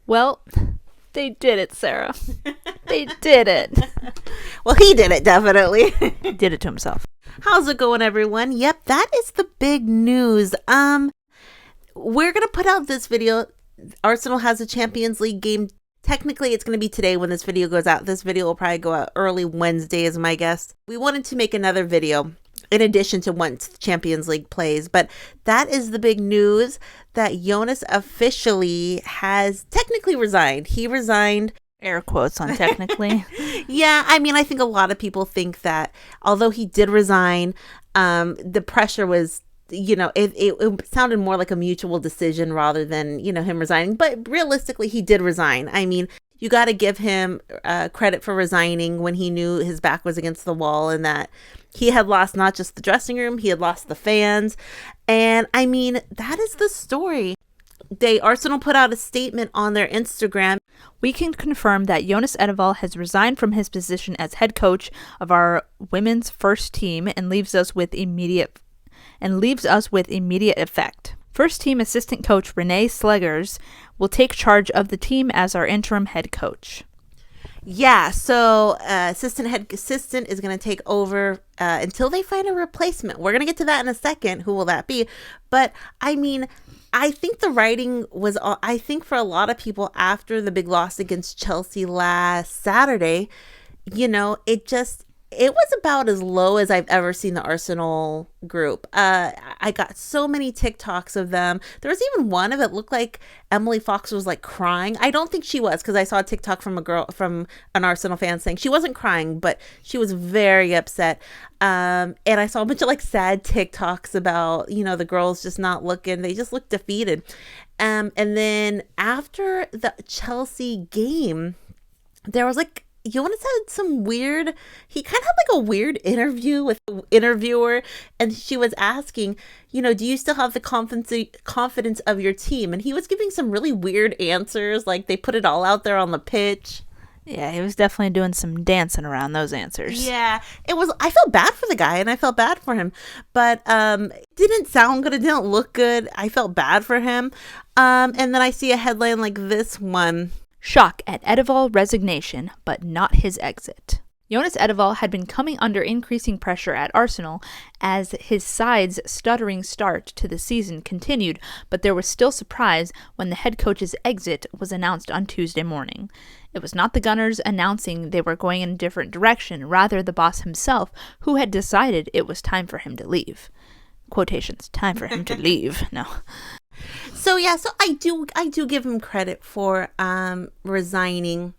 Well, they did it, Sarah. They did it. Well, he did it, definitely. He did it to himself. How's it going, everyone? Yep, that is the big news. We're going to put out this video. Arsenal has a Champions League game. Technically, it's going to be today when this video goes out. This video will probably go out early Wednesday is my guess. We wanted to make another video in addition to once Champions League plays. But that is the big news that Jonas officially has technically resigned. He resigned. Air quotes on technically. Yeah, I mean, I think a lot of people think that although he did resign, the pressure was, it sounded more like a mutual decision rather than, him resigning. But realistically, he did resign. I mean, you got to give him credit for resigning when he knew his back was against the wall and that he had lost not just the dressing room, he had lost the fans. And I mean, that is the story. Arsenal put out a statement on their Instagram. We can confirm that Jonas Eidevall has resigned from his position as head coach of our women's first team and leaves us with immediate effect. First team assistant coach Renee Slegers will take charge of the team as our interim head coach. Yeah, so assistant is going to take over until they find a replacement. We're going to get to that in a second. Who will that be? But I mean, I think the writing was, I think for a lot of people after the big loss against Chelsea last Saturday, it was about as low as I've ever seen the Arsenal group. I got so many TikToks of them. There was even one of it looked like Emily Fox was like crying. I don't think she was because I saw a TikTok from an Arsenal fan saying she wasn't crying, but she was very upset. And I saw a bunch of like sad TikToks about, the girls just not looking. They just looked defeated. And then after the Chelsea game, there was like, Jonas had he kind of had like a weird interview with the interviewer, and she was asking, do you still have the confidence of your team? And he was giving some really weird answers, like they put it all out there on the pitch. Yeah, he was definitely doing some dancing around those answers. Yeah, I felt bad for the guy and I felt bad for him, but it didn't sound good. It didn't look good. I felt bad for him. And then I see a headline like this one. Shock at Eidevall resignation, but not his exit. Jonas Eidevall had been coming under increasing pressure at Arsenal as his side's stuttering start to the season continued, but there was still surprise when the head coach's exit was announced on Tuesday morning. It was not the Gunners announcing they were going in a different direction, rather the boss himself who had decided it was time for him to leave. Quotations, time for him to leave. No. So I do give him credit for resigning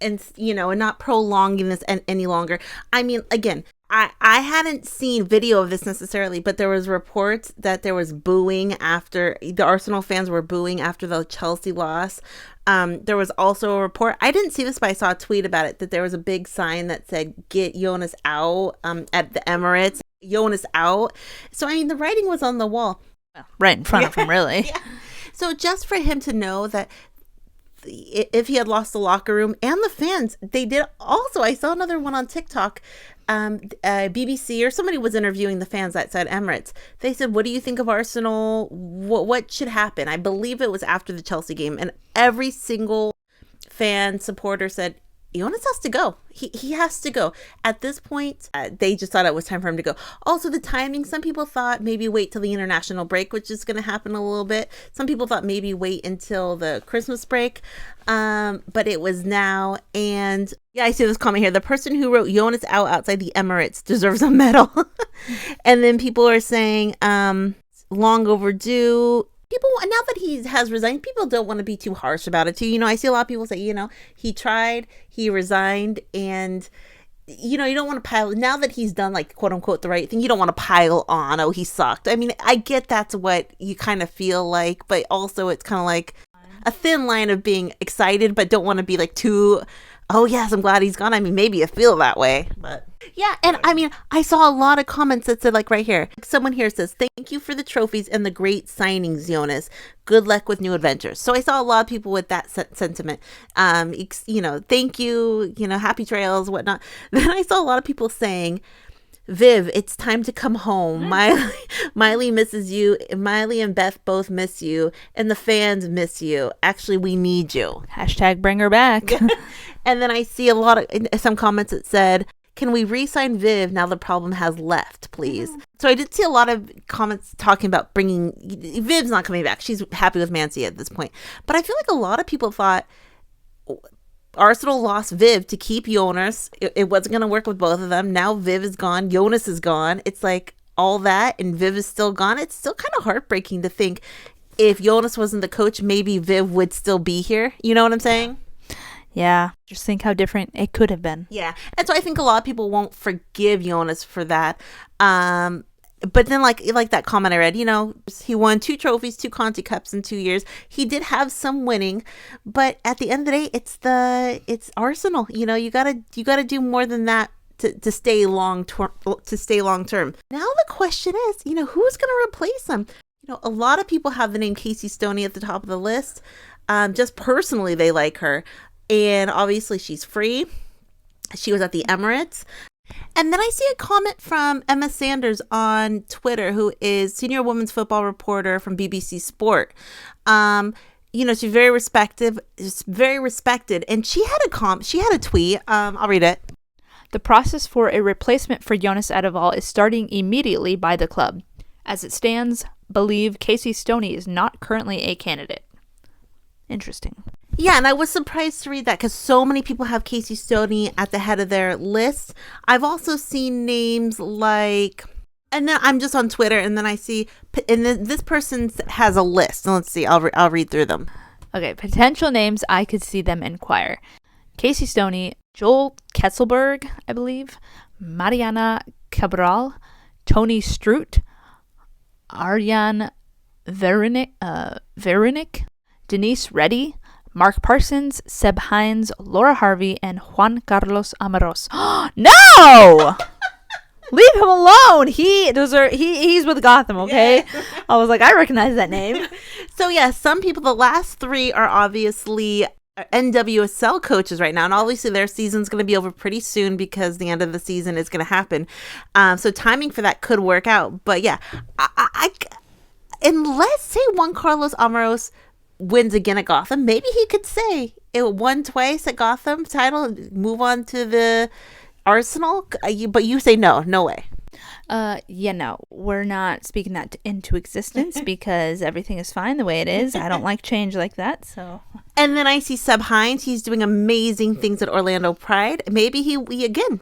and and not prolonging this any longer. I mean, again, I hadn't seen video of this necessarily, but there was reports that there was booing after the Arsenal fans were booing after the Chelsea loss. There was also a report, I didn't see this, but I saw a tweet about it, that there was a big sign that said "Get Jonas out" at the Emirates. Jonas out. So I mean, the writing was on the wall. Right in front of him, really. Yeah. So just for him to know that if he had lost the locker room and the fans, they did also. I saw another one on TikTok. BBC or somebody was interviewing the fans outside Emirates. They said, "What do you think of Arsenal? What should happen?" I believe it was after the Chelsea game, and every single fan supporter said, Jonas has to go. He has to go. At this point, they just thought it was time for him to go. Also, the timing, some people thought maybe wait till the international break, which is going to happen a little bit. Some people thought maybe wait until the Christmas break, but it was now. And yeah, I see this comment here. The person who wrote Jonas out outside the Emirates deserves a medal. And then people are saying long overdue. People, now that he has resigned, people don't want to be too harsh about it too. I see a lot of people say, he tried, he resigned, and you don't want to pile, now that he's done like quote unquote the right thing, you don't want to pile on, oh, he sucked. I mean, I get that's what you kind of feel like, but also it's kind of like a thin line of being excited but don't want to be like too, oh yes, I'm glad he's gone. I mean, maybe you feel that way, but yeah. And I mean, I saw a lot of comments that said, like right here, someone here says, "Thank you for the trophies and the great signings, Jonas. Good luck with new adventures." So I saw a lot of people with that sentiment. Thank you, happy trails, whatnot. Then I saw a lot of people saying, Viv, it's time to come home. Miley misses you. Miley and Beth both miss you. And the fans miss you. Actually, we need you. Hashtag bring her back. And then I see some comments that said, can we re-sign Viv now the problem has left, please? So I did see a lot of comments talking about Viv's not coming back. She's happy with Mancy at this point. But I feel like a lot of people thought Arsenal lost Viv to keep Jonas. It wasn't going to work with both of them. Now Viv is gone. Jonas is gone. It's like all that and Viv is still gone. It's still kind of heartbreaking to think if Jonas wasn't the coach, maybe Viv would still be here. You know what I'm saying? Yeah. Just think how different it could have been. Yeah. And so I think a lot of people won't forgive Jonas for that. But then like that comment I read, he won 2 trophies, 2 Conti Cups in 2 years. He did have some winning, but at the end of the day, it's Arsenal. You gotta do more than that to stay long term. Now the question is, who's gonna replace him? A lot of people have the name Casey Stoney at the top of the list. Just personally, they like her, and obviously she's free. She was at the Emirates. And then I see a comment from Emma Sanders on Twitter, who is senior women's football reporter from BBC Sport. She's very respected, and she had a tweet. I'll read it. The process for a replacement for Jonas Eidevall is starting immediately by the club. As it stands, believe Casey Stoney is not currently a candidate. Interesting. Yeah, and I was surprised to read that because so many people have Casey Stoney at the head of their list. I've also seen names like, and then I'm just on Twitter, and then I see, and then this person has a list. So let's see, I'll read through them. Okay, potential names I could see them inquire: Casey Stoney, Joel Ketzelberg, I believe, Mariana Cabral, Tony Stroot, Arjan Veronic, Denise Reddy, Marc Parsons, Seb Hines, Laura Harvey, and Juan Carlos Amoros. No! Leave him alone. He's with Gotham, okay? Yeah. I was like, I recognize that name. So yeah, some people, the last 3 are obviously NWSL coaches right now, and obviously their season's going to be over pretty soon because the end of the season is going to happen. So timing for that could work out. But yeah, unless say Juan Carlos Amoros wins again at Gotham, maybe he could say it won twice at Gotham title, move on to the Arsenal. But you say no way. No, we're not speaking that into existence because everything is fine the way it is. I don't like change like that. So, and then I see Seb Hines. He's doing amazing things at Orlando Pride. Maybe he again,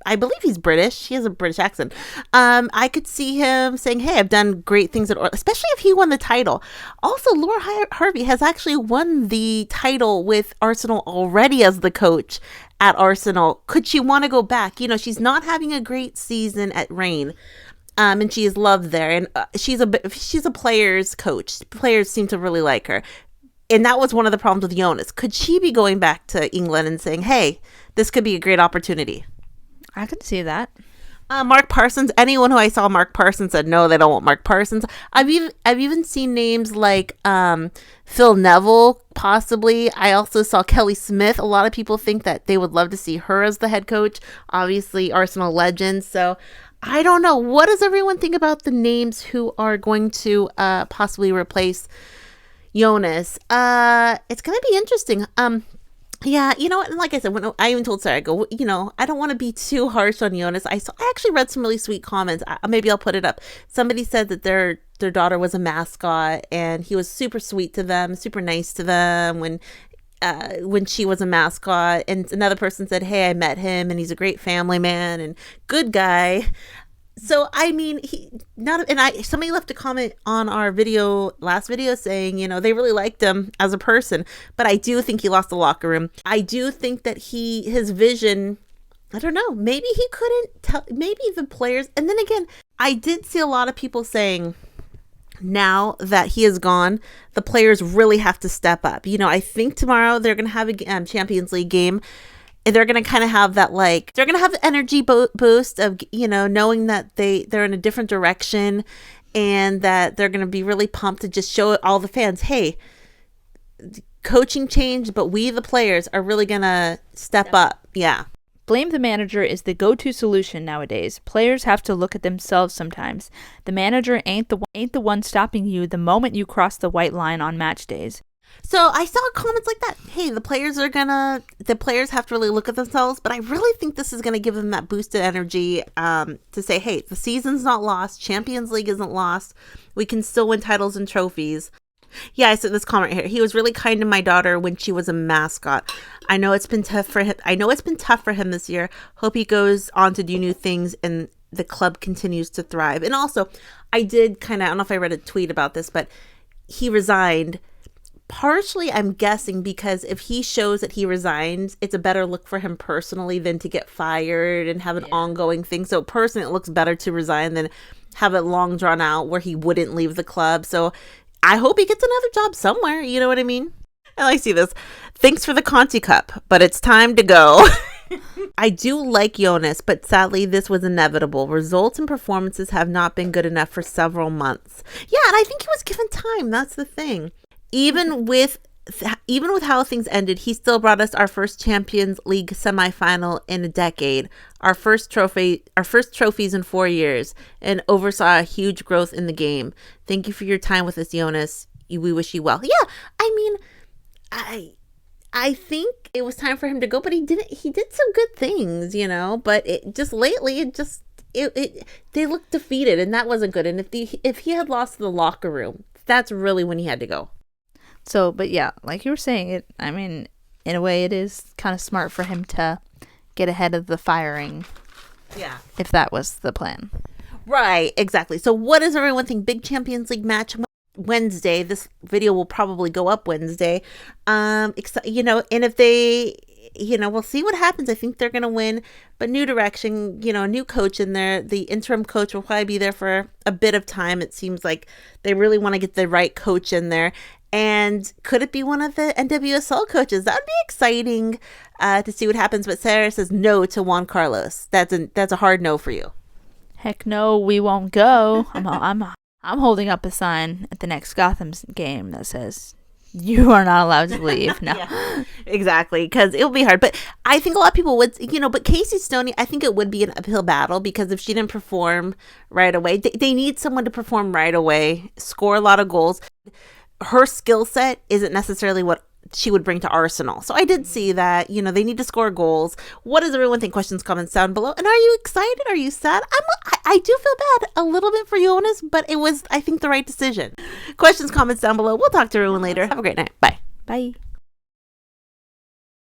I believe he's British. He has a British accent. I could see him saying, "Hey, I've done great things at Orlando," especially if he won the title. Also, Laura Harvey has actually won the title with Arsenal already as the coach at Arsenal. Could she want to go back? She's not having a great season at Reign, and she is loved there. And she's a player's coach. Players seem to really like her. And that was one of the problems with Jonas. Could she be going back to England and saying, hey, this could be a great opportunity? I could see that. Marc Parsons. Anyone who I saw Marc Parsons said no, they don't want Marc Parsons. I've even seen names like Phil Neville, possibly. I also saw Kelly Smith. A lot of people think that they would love to see her as the head coach. Obviously, Arsenal legend. So I don't know. What does everyone think about the names who are going to possibly replace Jonas? It's going to be interesting. Yeah, and like I said, when I even told Sara, I go, I don't want to be too harsh on Jonas. I actually read some really sweet comments. Maybe I'll put it up. Somebody said that their daughter was a mascot, and he was super sweet to them, super nice to them when she was a mascot. And another person said, hey, I met him, and he's a great family man and good guy. So, I mean, somebody left a comment on our last video saying, they really liked him as a person, but I do think he lost the locker room. I do think that his vision, I don't know, maybe he couldn't tell, maybe the players. And then again, I did see a lot of people saying now that he is gone, the players really have to step up. I think tomorrow they're going to have a Champions League game. They're going to kind of have that, they're going to have the energy boost of, knowing that they're in a different direction and that they're going to be really pumped to just show all the fans, hey, coaching changed, but we, the players, are really going to step up. Yeah. Blame the manager is the go-to solution nowadays. Players have to look at themselves sometimes. The manager ain't the one stopping you the moment you cross the white line on match days. So I saw comments like that. Hey, the players have to really look at themselves, but I really think this is gonna give them that boosted energy to say, hey, the season's not lost, Champions League isn't lost, we can still win titles and trophies. Yeah, I said this comment here. He was really kind to my daughter when she was a mascot. I know it's been tough for him this year. Hope he goes on to do new things and the club continues to thrive. And also, I don't know if I read a tweet about this, but he resigned. Partially, I'm guessing because if he shows that he resigns, it's a better look for him personally than to get fired and have an ongoing thing. So personally, it looks better to resign than have it long drawn out where he wouldn't leave the club. So I hope he gets another job somewhere. You know what I mean? And I see this. Thanks for the Conti Cup, but it's time to go. I do like Jonas, but sadly, this was inevitable. Results and performances have not been good enough for several months. Yeah, and I think he was given time. That's the thing. Even with how things ended, he still brought us our first Champions League semifinal in a decade, our first trophies in 4 years, and oversaw a huge growth in the game. Thank you for your time with us, Jonas. We wish you well. Yeah, I mean, I think it was time for him to go, but he did some good things, you know. But they looked defeated, and that wasn't good. And if he had lost the locker room, that's really when he had to go. So, but yeah, like you were saying, in a way, it is kind of smart for him to get ahead of the firing. Yeah. If that was the plan. Right, exactly. So what does everyone think? Big Champions League match Wednesday. This video will probably go up Wednesday. And if they, we'll see what happens. I think they're going to win, but new direction, a new coach in there. The interim coach will probably be there for a bit of time. It seems like they really want to get the right coach in there. And could it be one of the NWSL coaches? That would be exciting to see what happens. But Sara says no to Juan Carlos. That's a hard no for you. Heck no, we won't go. I'm holding up a sign at the next Gotham game that says you are not allowed to leave. No, yeah, exactly, because it'll be hard. But I think a lot of people would, but Casey Stoney, I think it would be an uphill battle because if she didn't perform right away, they need someone to perform right away, score a lot of goals. Her skill set isn't necessarily what she would bring to Arsenal. So I did see that, they need to score goals. What does everyone think? Questions, comments down below. And are you excited? Are you sad? I do feel bad a little bit for Jonas, but it was, I think, the right decision. Questions, comments down below. We'll talk to everyone later. Have a great night. Bye. Bye.